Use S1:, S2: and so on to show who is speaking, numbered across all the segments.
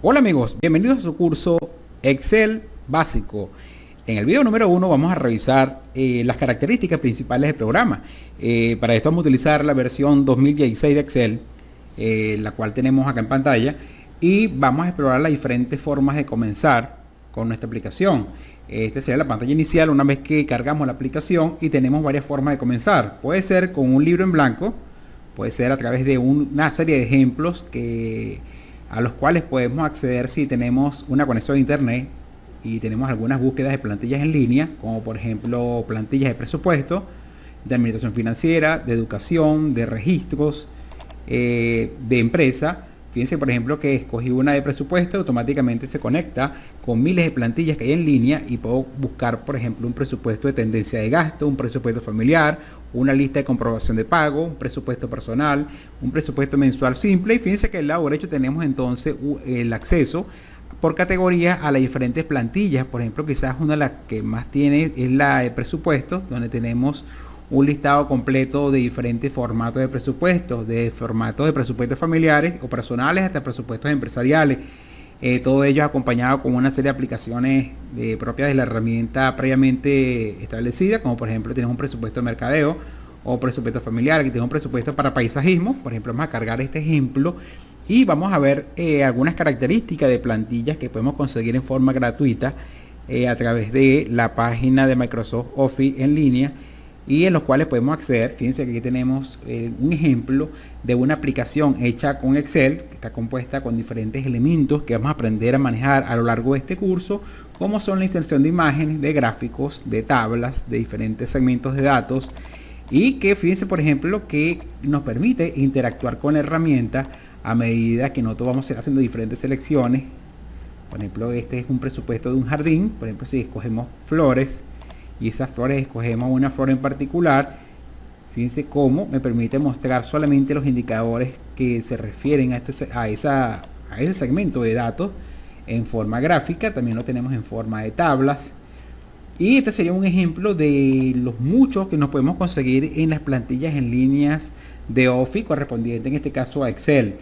S1: Hola amigos, bienvenidos a su curso Excel básico. En el video número 1 vamos a revisar las características principales del programa. Para esto vamos a utilizar la versión 2016 de Excel, la cual tenemos acá en pantalla, y vamos a explorar las diferentes formas de comenzar con nuestra aplicación. Esta sería la pantalla inicial una vez que cargamos la aplicación y tenemos varias formas de comenzar. Puede ser con un libro en blanco, puede ser a través de una serie de ejemplos a los cuales podemos acceder si tenemos una conexión a internet y tenemos algunas búsquedas de plantillas en línea, como por ejemplo plantillas de presupuesto, de administración financiera, de educación, de registros, de empresa. Fíjense por ejemplo que escogí una de presupuesto, automáticamente se conecta con miles de plantillas que hay en línea y puedo buscar por ejemplo un presupuesto de tendencia de gasto, un presupuesto familiar, una lista de comprobación de pago, un presupuesto personal, un presupuesto mensual simple. Y fíjense que del lado derecho tenemos entonces el acceso por categorías a las diferentes plantillas. Por ejemplo, quizás una de las que más tiene es la de presupuesto, donde tenemos un listado completo de diferentes formatos de presupuestos, de formatos de presupuestos familiares o personales hasta presupuestos empresariales. Todo ello acompañado con una serie de aplicaciones propias de la herramienta previamente establecida, como por ejemplo tenemos un presupuesto de mercadeo o presupuesto familiar. Aquí tenemos un presupuesto para paisajismo. Por ejemplo, vamos a cargar este ejemplo y vamos a ver algunas características de plantillas que podemos conseguir en forma gratuita a través de la página de Microsoft Office en línea, y en los cuales podemos acceder. Fíjense que aquí tenemos un ejemplo de una aplicación hecha con Excel, que está compuesta con diferentes elementos que vamos a aprender a manejar a lo largo de este curso, como son la inserción de imágenes, de gráficos, de tablas, de diferentes segmentos de datos, y que fíjense por ejemplo que nos permite interactuar con la herramienta a medida que nosotros vamos a ir haciendo diferentes selecciones. Por ejemplo, este es un presupuesto de un jardín. Por ejemplo, si escogemos flores y esas flores escogemos una flor en particular, fíjense cómo me permite mostrar solamente los indicadores que se refieren a ese segmento de datos en forma gráfica. También lo tenemos en forma de tablas, y este sería un ejemplo de los muchos que nos podemos conseguir en las plantillas en líneas de Office correspondiente en este caso a Excel.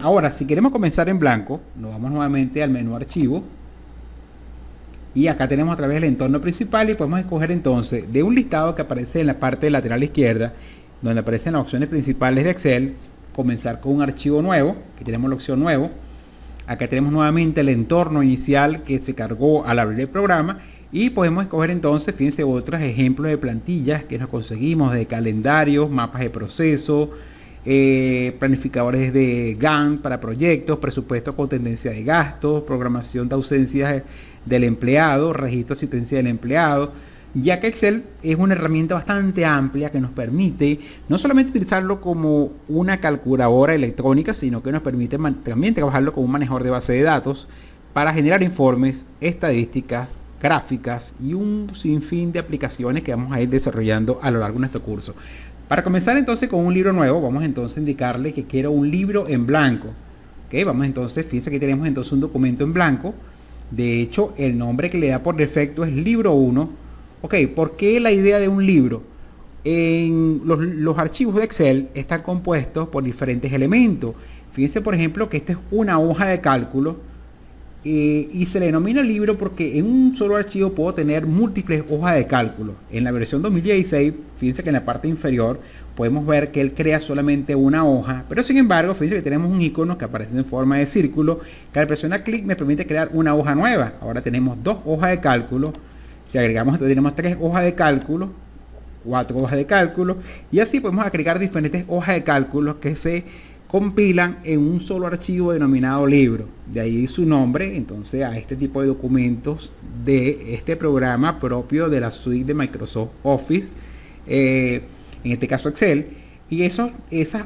S1: Ahora, si queremos comenzar en blanco, nos vamos nuevamente al menú archivo. Y acá tenemos a través del entorno principal y podemos escoger entonces de un listado que aparece en la parte lateral izquierda, donde aparecen las opciones principales de Excel, comenzar con un archivo nuevo, que tenemos la opción nuevo. Acá tenemos nuevamente el entorno inicial que se cargó al abrir el programa, y podemos escoger entonces, fíjense, otros ejemplos de plantillas que nos conseguimos de calendarios, mapas de proceso, planificadores de Gantt para proyectos, presupuestos con tendencia de gastos, programación de ausencias del empleado, registro de asistencia del empleado, ya que Excel es una herramienta bastante amplia que nos permite no solamente utilizarlo como una calculadora electrónica, sino que nos permite también trabajarlo como un manejador de base de datos para generar informes, estadísticas, gráficas y un sinfín de aplicaciones que vamos a ir desarrollando a lo largo de nuestro curso. Para comenzar entonces con un libro nuevo, vamos entonces a indicarle que quiero un libro en blanco. ¿Okay? Vamos entonces, fíjense que tenemos entonces un documento en blanco. De hecho, el nombre que le da por defecto es libro 1. Ok, ¿por qué la idea de un libro? En los archivos de Excel están compuestos por diferentes elementos. Fíjense por ejemplo que esta es una hoja de cálculo. Y se le denomina libro porque en un solo archivo puedo tener múltiples hojas de cálculo. En la versión 2016, fíjense que en la parte inferior podemos ver que él crea solamente una hoja, pero sin embargo, fíjense que tenemos un icono que aparece en forma de círculo, que al presionar clic me permite crear una hoja nueva. Ahora tenemos dos hojas de cálculo. Si agregamos esto, tenemos tres hojas de cálculo, cuatro hojas de cálculo, y así podemos agregar diferentes hojas de cálculo que se compilan en un solo archivo denominado libro. De ahí su nombre entonces a este tipo de documentos de este programa propio de la suite de Microsoft Office, en este caso Excel. Y esas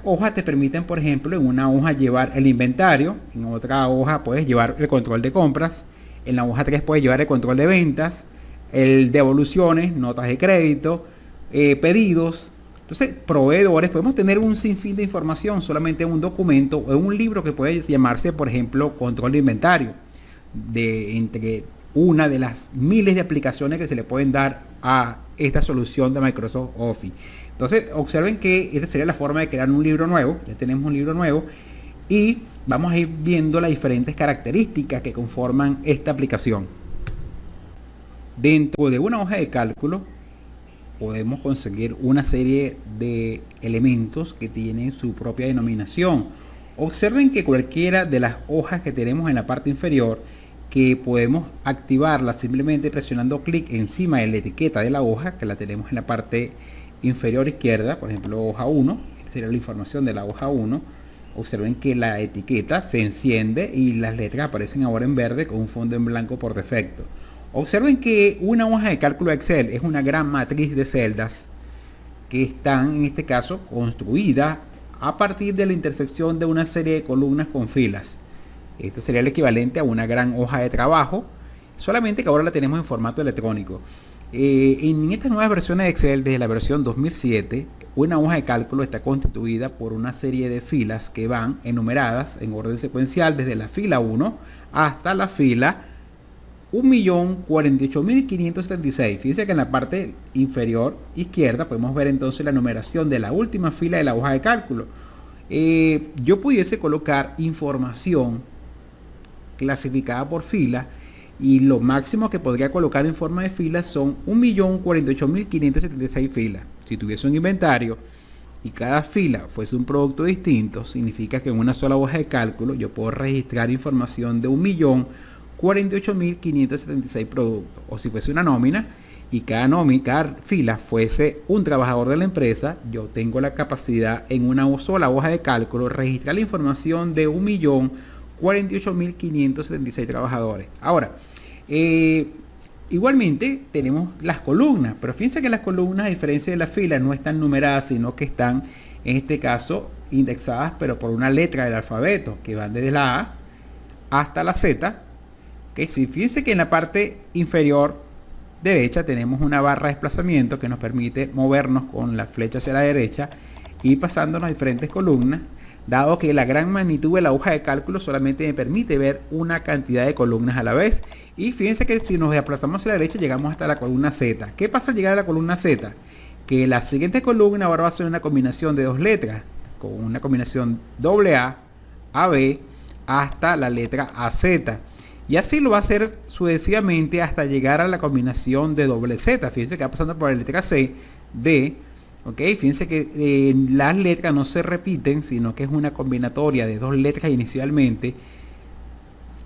S1: hojas te permiten, por ejemplo, en una hoja llevar el inventario, en otra hoja puedes llevar el control de compras, en la hoja 3 puedes llevar el control de ventas, el devoluciones, notas de crédito, pedidos. Entonces, proveedores, podemos tener un sinfín de información solamente en un documento o en un libro que puede llamarse, por ejemplo, control de inventario, entre una de las miles de aplicaciones que se le pueden dar a esta solución de Microsoft Office. Entonces, observen que esta sería la forma de crear un libro nuevo. Ya tenemos un libro nuevo. y vamos a ir viendo las diferentes características que conforman esta aplicación. Dentro de una hoja de cálculo podemos conseguir una serie de elementos que tienen su propia denominación. Observen que cualquiera de las hojas que tenemos en la parte inferior, que podemos activarla simplemente presionando clic encima de la etiqueta de la hoja, que la tenemos en la parte inferior izquierda, por ejemplo hoja 1, esta sería la información de la hoja 1. Observen que la etiqueta se enciende y las letras aparecen ahora en verde con un fondo en blanco por defecto. Observen que una hoja de cálculo Excel es una gran matriz de celdas que están en este caso construidas a partir de la intersección de una serie de columnas con filas. Esto sería el equivalente a una gran hoja de trabajo, solamente que ahora la tenemos en formato electrónico. En estas nuevas versiones de Excel, desde la versión 2007, una hoja de cálculo está constituida por una serie de filas que van enumeradas en orden secuencial desde la fila 1 hasta la fila 1.048.576. Fíjense que en la parte inferior izquierda podemos ver entonces la numeración de la última fila de la hoja de cálculo. Yo pudiese colocar información clasificada por fila y lo máximo que podría colocar en forma de filas son 1.048.576 filas. Si tuviese un inventario y cada fila fuese un producto distinto, significa que en una sola hoja de cálculo yo puedo registrar información de 1.048.576 productos. O si fuese una nómina y cada fila fuese un trabajador de la empresa, yo tengo la capacidad en una sola hoja de cálculo registrar la información de 1.048.576 trabajadores. Ahora, igualmente tenemos las columnas, pero fíjense que las columnas, a diferencia de las filas, no están numeradas, sino que están en este caso indexadas, pero por una letra del alfabeto, que van desde la A hasta la Z. ¿Okay? Sí, fíjense que en la parte inferior derecha tenemos una barra de desplazamiento que nos permite movernos con la flecha hacia la derecha y pasando las diferentes columnas, dado que la gran magnitud de la hoja de cálculo solamente me permite ver una cantidad de columnas a la vez. Y fíjense que si nos desplazamos hacia la derecha llegamos hasta la columna Z. ¿Qué pasa al llegar a la columna Z? Que la siguiente columna ahora va a ser una combinación de dos letras, con una combinación AA, AB, hasta la letra AZ. Y así lo va a hacer sucesivamente hasta llegar a la combinación de doble Z. Fíjense que va pasando por la letra C, D. Ok, fíjense que las letras no se repiten, sino que es una combinatoria de dos letras inicialmente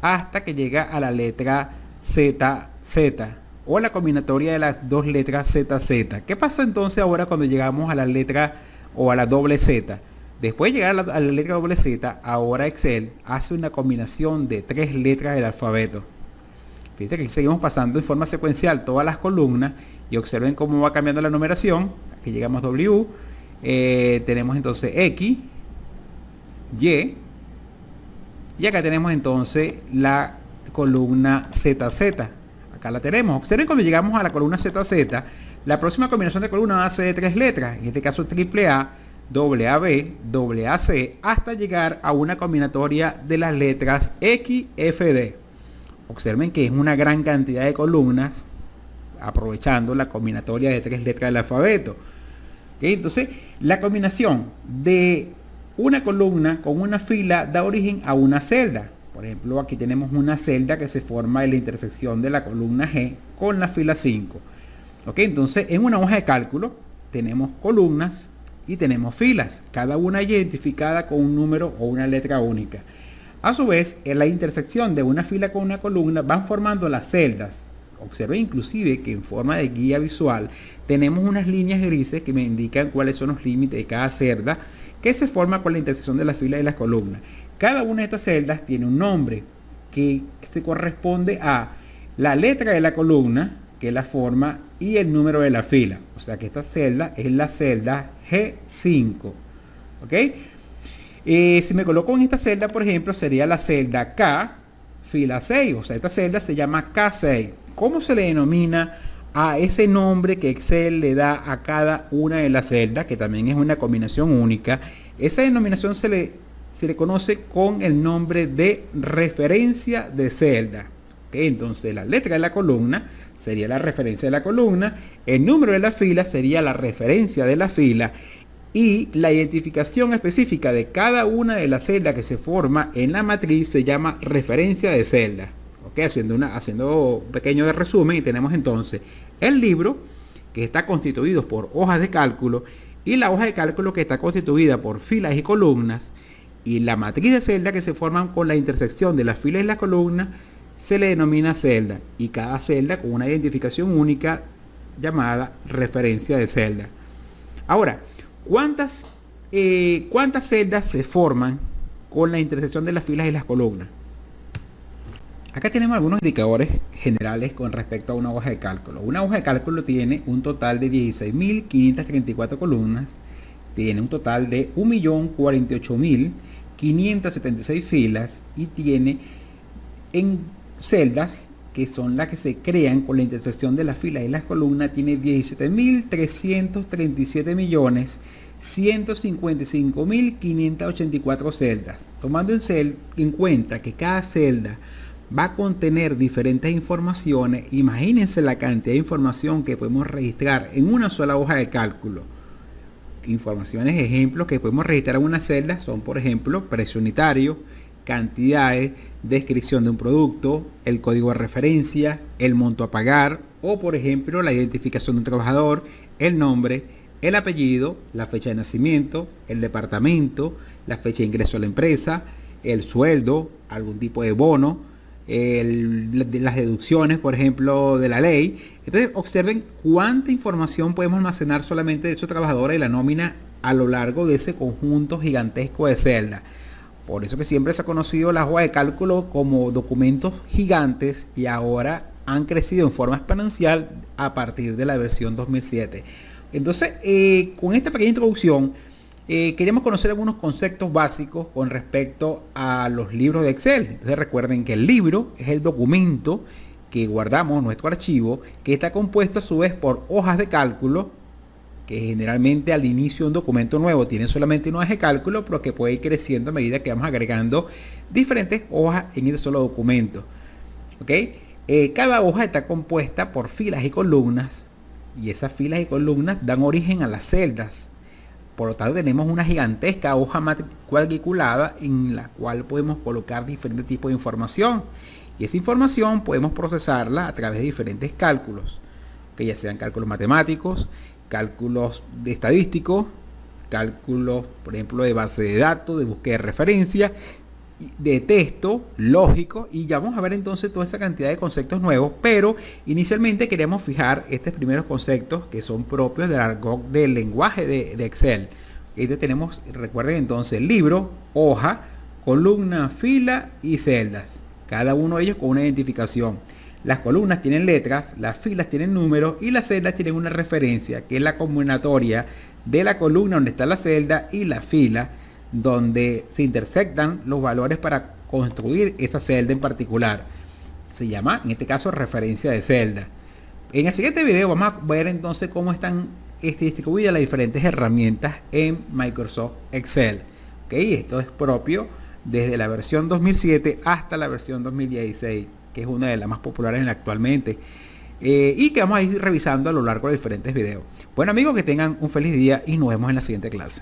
S1: hasta que llega a la letra ZZ o la combinatoria de las dos letras ZZ. ¿Qué pasa entonces ahora cuando llegamos a la letra o a la doble Z? Después de llegar a la letra doble Z, ahora Excel hace una combinación de tres letras del alfabeto. Fíjense que aquí seguimos pasando en forma secuencial todas las columnas y observen cómo va cambiando la numeración. Aquí llegamos a W, tenemos entonces X, Y, y acá tenemos entonces la columna ZZ. Acá la tenemos. Observen cuando llegamos a la columna ZZ, la próxima combinación de columnas va a ser de tres letras, en este caso AAA, AB, AC, hasta llegar a una combinatoria de las letras XFD. Observen que es una gran cantidad de columnas, aprovechando la combinatoria de tres letras del alfabeto. ¿Okay? Entonces, la combinación de una columna con una fila da origen a una celda. Por ejemplo, aquí tenemos una celda que se forma en la intersección de la columna G con la fila 5. ¿Okay? Entonces, en una hoja de cálculo tenemos columnas y tenemos filas, cada una identificada con un número o una letra única. A su vez, en la intersección de una fila con una columna van formando las celdas. Observen inclusive que en forma de guía visual tenemos unas líneas grises que me indican cuáles son los límites de cada celda que se forma con la intersección de las filas y las columnas. Cada una de estas celdas tiene un nombre que se corresponde a la letra de la columna que la forma y el número de la fila. O sea que esta celda es la celda G5. ¿Ok? Si me coloco en esta celda, por ejemplo, sería la celda K, fila 6. O sea, esta celda se llama K6. ¿Cómo se le denomina a ese nombre que Excel le da a cada una de las celdas, que también es una combinación única? Esa denominación se le conoce con el nombre de referencia de celda. ¿Okay? Entonces la letra de la columna sería la referencia de la columna, el número de la fila sería la referencia de la fila Y la identificación específica de cada una de las celdas que se forma en la matriz se llama referencia de celda. ¿Okay? Haciendo un pequeño resumen, tenemos entonces el libro, que está constituido por hojas de cálculo, y la hoja de cálculo, que está constituida por filas y columnas, y la matriz de celda, que se forman con la intersección de las filas y las columnas, se le denomina celda, y cada celda con una identificación única llamada referencia de celda. Ahora, ¿cuántas celdas se forman con la intersección de las filas y las columnas? Acá tenemos algunos indicadores generales con respecto a una hoja de cálculo. Una hoja de cálculo tiene un total de 16.534 columnas, tiene un total de 1.048.576 filas y tiene en celdas, que son las que se crean con la intersección de las filas y las columnas, tiene 17.337.155.584 celdas. Tomando en cuenta que cada celda va a contener diferentes informaciones, imagínense la cantidad de información que podemos registrar en una sola hoja de cálculo. Informaciones, ejemplos que podemos registrar en una celda son, por ejemplo, precio unitario, cantidades, descripción de un producto, el código de referencia, el monto a pagar, o por ejemplo la identificación de un trabajador, el nombre, el apellido, la fecha de nacimiento, el departamento, la fecha de ingreso a la empresa, el sueldo, algún tipo de bono, las deducciones, por ejemplo, de la ley. Entonces observen cuánta información podemos almacenar solamente de esos trabajadores de la nómina a lo largo de ese conjunto gigantesco de celdas. Por eso que siempre se ha conocido las hojas de cálculo como documentos gigantes, y ahora han crecido en forma exponencial a partir de la versión 2007. Entonces, con esta pequeña introducción, queremos conocer algunos conceptos básicos con respecto a los libros de Excel. Entonces recuerden que el libro es el documento que guardamos en nuestro archivo, que está compuesto a su vez por hojas de cálculo, que generalmente al inicio de un documento nuevo tiene solamente una hoja de cálculo, pero que puede ir creciendo a medida que vamos agregando diferentes hojas en ese solo documento. ¿Okay? Cada hoja está compuesta por filas y columnas, y esas filas y columnas dan origen a las celdas. Por lo tanto, tenemos una gigantesca hoja cuadriculada en la cual podemos colocar diferentes tipos de información, y esa información podemos procesarla a través de diferentes cálculos, que ya sean cálculos matemáticos, cálculos de estadísticos, cálculos, por ejemplo, de base de datos, de búsqueda de referencia, de texto, lógico, y ya vamos a ver entonces toda esa cantidad de conceptos nuevos, pero inicialmente queremos fijar estos primeros conceptos que son propios del lenguaje de Excel. Este tenemos, recuerden entonces, libro, hoja, columna, fila y celdas, cada uno de ellos con una identificación. Las columnas tienen letras, las filas tienen números y las celdas tienen una referencia, que es la combinatoria de la columna donde está la celda y la fila, donde se intersectan los valores para construir esa celda en particular. Se llama, en este caso, referencia de celda. En el siguiente video vamos a ver entonces cómo están distribuidas las diferentes herramientas en Microsoft Excel. ¿Okay? Esto es propio desde la versión 2007 hasta la versión 2016, que es una de las más populares actualmente, y que vamos a ir revisando a lo largo de diferentes videos. Bueno amigos, que tengan un feliz día y nos vemos en la siguiente clase.